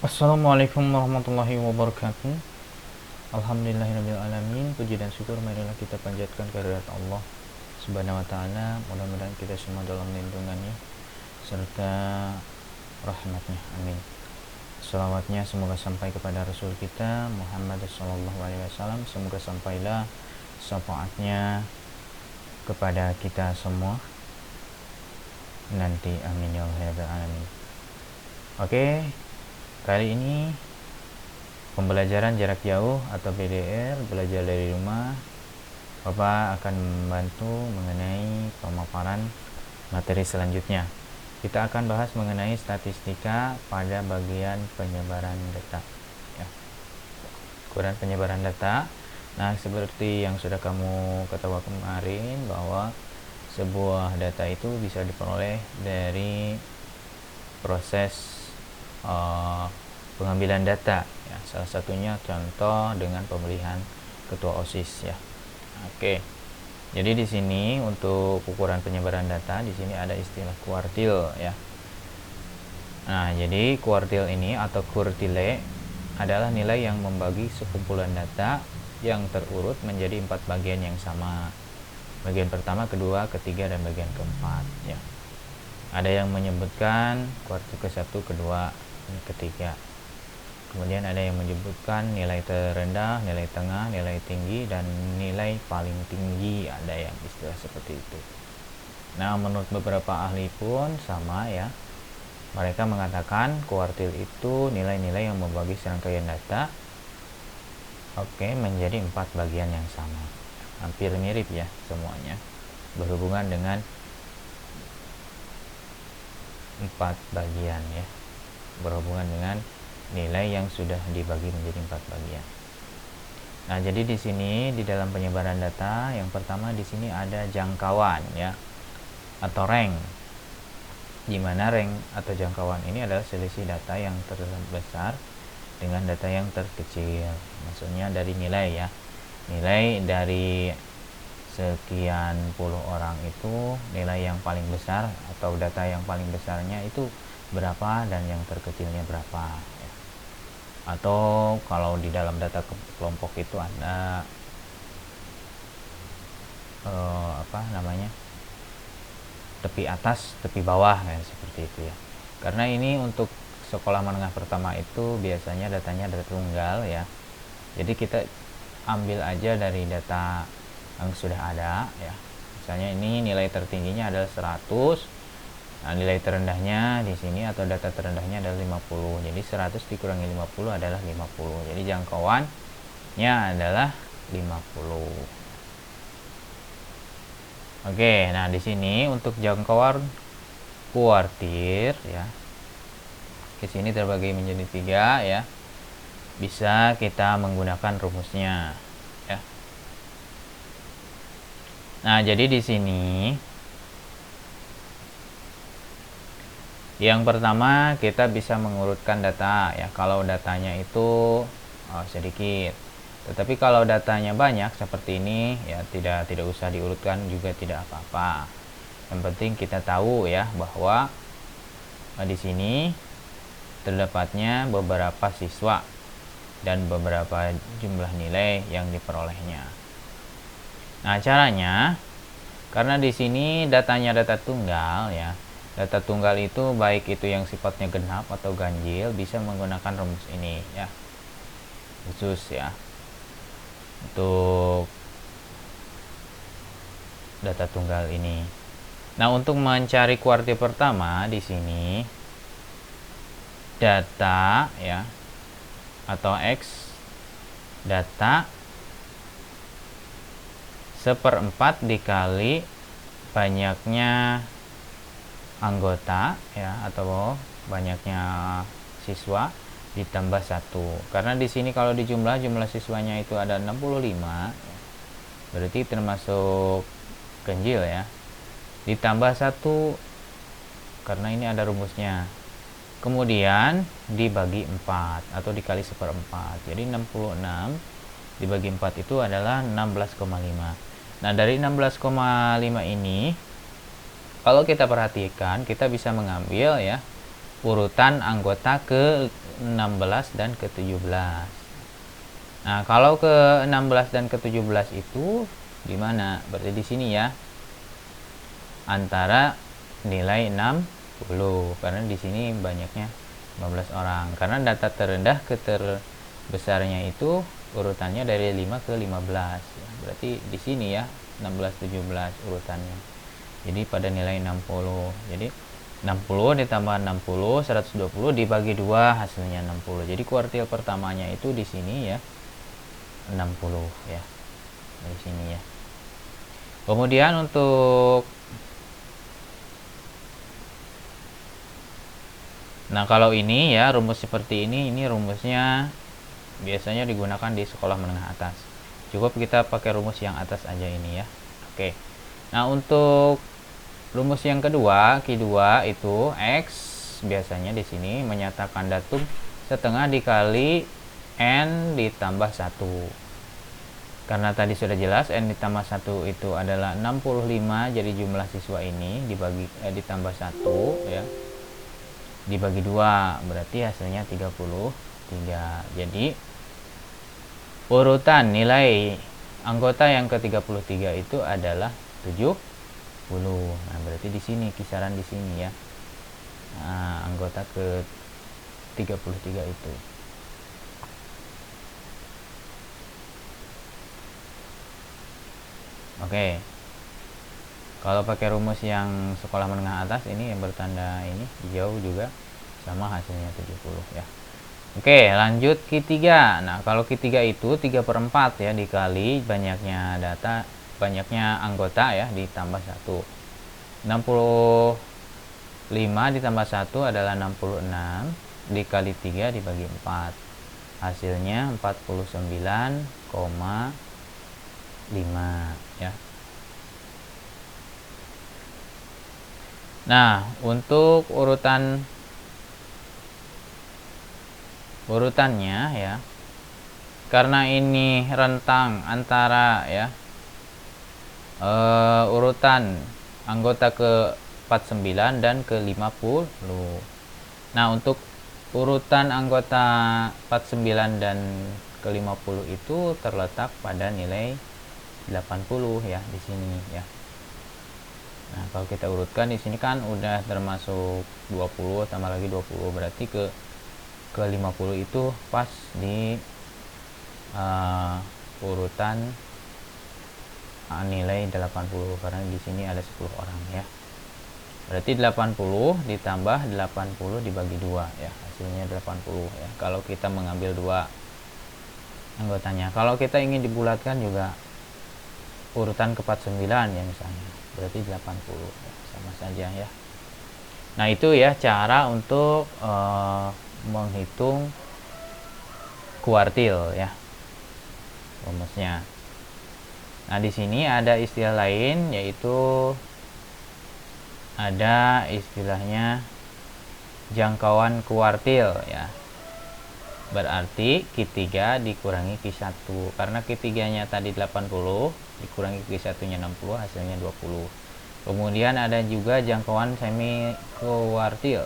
Assalamualaikum warahmatullahi wabarakatuh. Alhamdulillahirrahmanirrahim. Puji dan syukur marilah kita panjatkan kehadirat Allah Subhanahu wa ta'ala. Mudah-mudahan kita semua dalam lindungannya serta rahmatnya, amin. Salawatnya semoga sampai kepada Rasul kita Muhammad sallallahu alaihi wasallam. Semoga sampailah syafaatnya kepada kita semua nanti, amin ya rabbal alamin. Oke, kali ini pembelajaran jarak jauh atau PDR, belajar dari rumah. Bapak akan membantu mengenai pemaparan materi selanjutnya. Kita akan bahas mengenai statistika pada bagian penyebaran data ya. Ukuran penyebaran data. Nah, seperti yang sudah kamu ketahui kemarin bahwa sebuah data itu bisa diperoleh dari proses pengambilan data ya. Salah satunya contoh dengan pemilihan ketua OSIS ya. Oke. Jadi di sini untuk ukuran penyebaran data di sini ada istilah kuartil ya. Nah, jadi kuartil ini atau kuartile adalah nilai yang membagi sekumpulan data yang terurut menjadi 4 bagian yang sama. Bagian pertama, kedua, ketiga, dan bagian keempat ya. Ada yang menyebutkan kuartil ke-1, kedua, ketiga. Kemudian ada yang menyebutkan nilai terendah, nilai tengah, nilai tinggi, dan nilai paling tinggi. Ada yang istilah seperti itu. Nah, menurut beberapa ahli pun sama ya. Mereka mengatakan kuartil itu nilai-nilai yang membagi serangkaian data menjadi 4 bagian yang sama. Hampir mirip ya semuanya. Berhubungan dengan 4 bagian ya. Berhubungan dengan nilai yang sudah dibagi menjadi 4 bagian. Nah, jadi di sini di dalam penyebaran data yang pertama di sini ada jangkauan ya atau rank. Di mana rank atau jangkauan ini adalah selisih data yang terbesar dengan data yang terkecil. Maksudnya dari nilai ya. Nilai dari sekian puluh orang itu nilai yang paling besar atau data yang paling besarnya itu berapa dan yang terkecilnya berapa ya. Atau kalau di dalam data kelompok itu ada tepi atas, tepi bawah ya, seperti itu ya. Karena ini untuk sekolah menengah pertama itu biasanya datanya data tunggal ya. Jadi kita ambil aja dari data yang sudah ada ya. Misalnya ini nilai tertingginya adalah 100. Nah, nilai terendahnya di sini atau data terendahnya adalah 50. Jadi 100 dikurangi 50 adalah 50. Jadi jangkauannya adalah 50. Oke, nah di sini untuk jangkauan kuartir ya. Di sini terbagi menjadi 3 ya. Bisa kita menggunakan rumusnya ya. Nah, jadi di sini yang pertama kita bisa mengurutkan data ya. Kalau datanya itu sedikit. Tetapi kalau datanya banyak seperti ini ya tidak usah diurutkan juga tidak apa-apa. Yang penting kita tahu ya bahwa di sini terdapatnya beberapa siswa dan beberapa jumlah nilai yang diperolehnya. Nah, caranya karena di sini datanya data tunggal ya. Data tunggal itu baik itu yang sifatnya genap atau ganjil bisa menggunakan rumus ini ya. Khusus ya. Untuk data tunggal ini. Nah, untuk mencari kuartil pertama di sini data ya atau X data 1/4 dikali banyaknya anggota ya atau banyaknya siswa ditambah 1. Karena di sini kalau jumlah siswanya itu ada 65 berarti termasuk ganjil ya. Ditambah 1 karena ini ada rumusnya. Kemudian dibagi 4 atau dikali 1/4. Jadi 66 dibagi 4 itu adalah 16,5. Nah, dari 16,5 ini kalau kita perhatikan kita bisa mengambil ya urutan anggota ke-16 dan ke-17. Nah, kalau ke-16 dan ke-17 itu di mana? Berarti di sini ya. Antara nilai 60 karena di sini banyaknya 15 orang. Karena data terendah ke terbesarnya itu urutannya dari 5 ke 15. Berarti di sini ya 16 17 urutannya. Jadi pada nilai 60. Jadi 60 ditambah 60 120 dibagi 2 hasilnya 60. Jadi kuartil pertamanya itu di sini ya 60 ya. Di sini ya. Kemudian untuk nah, kalau ini ya rumus seperti ini rumusnya biasanya digunakan di sekolah menengah atas. Cukup kita pakai rumus yang atas aja ini ya. Oke. Nah, untuk rumus yang kedua, Q2 itu X biasanya di sini menyatakan datum setengah dikali N ditambah 1. Karena tadi sudah jelas N ditambah 1 itu adalah 65, jadi jumlah siswa ini ditambah 1 ya. Dibagi 2 berarti hasilnya 33. Jadi urutan nilai anggota yang ke-33 itu adalah 70. Nah, berarti di sini kisaran di sini ya. Nah, anggota ke-33 itu. Oke. Kalau pakai rumus yang sekolah menengah atas ini yang bertanda ini hijau juga sama hasilnya 70 ya. Oke, lanjut Q3. Nah, kalau Q3 itu 3/4 ya dikali banyaknya anggota ya ditambah 1. 65 ditambah 1 adalah 66 dikali 3 dibagi 4. Hasilnya 49,5 ya. Nah, untuk urutannya ya, karena ini rentang antara ya urutan anggota ke-49 dan ke-50. Nah, untuk urutan anggota 49 dan ke-50 itu terletak pada nilai 80 ya di sini ya. Nah, kalau kita urutkan di sini kan udah termasuk 20 tambah lagi 20 berarti ke-50 itu pas di urutan nilai 80 karena di sini ada 10 orang ya. Berarti 80 ditambah 80 dibagi 2 ya, hasilnya 80 ya. Kalau kita mengambil 2 anggotanya. Kalau kita ingin dibulatkan juga urutan ke-49 ya misalnya. Berarti 80 ya, sama saja ya. Nah, itu ya cara untuk menghitung kuartil ya rumusnya. Nah, di sini ada istilah lain yaitu ada istilahnya jangkauan kuartil ya. Berarti Q3 dikurangi Q1 karena Q3-nya tadi 80 dikurangi Q1-nya 60 hasilnya 20. Kemudian ada juga jangkauan semi kuartil.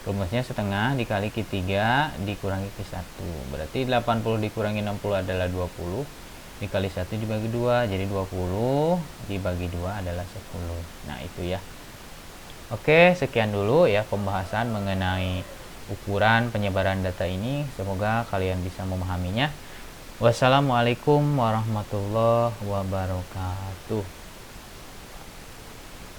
Rumusnya setengah dikali Q3 dikurangi Q1. Berarti 80 dikurangi 60 adalah 20. Dikali 1 dibagi 2 jadi 20 dibagi 2 adalah 10. Nah, itu ya. Oke, sekian dulu ya pembahasan mengenai ukuran penyebaran data ini. Semoga kalian bisa memahaminya. Wassalamualaikum warahmatullahi wabarakatuh.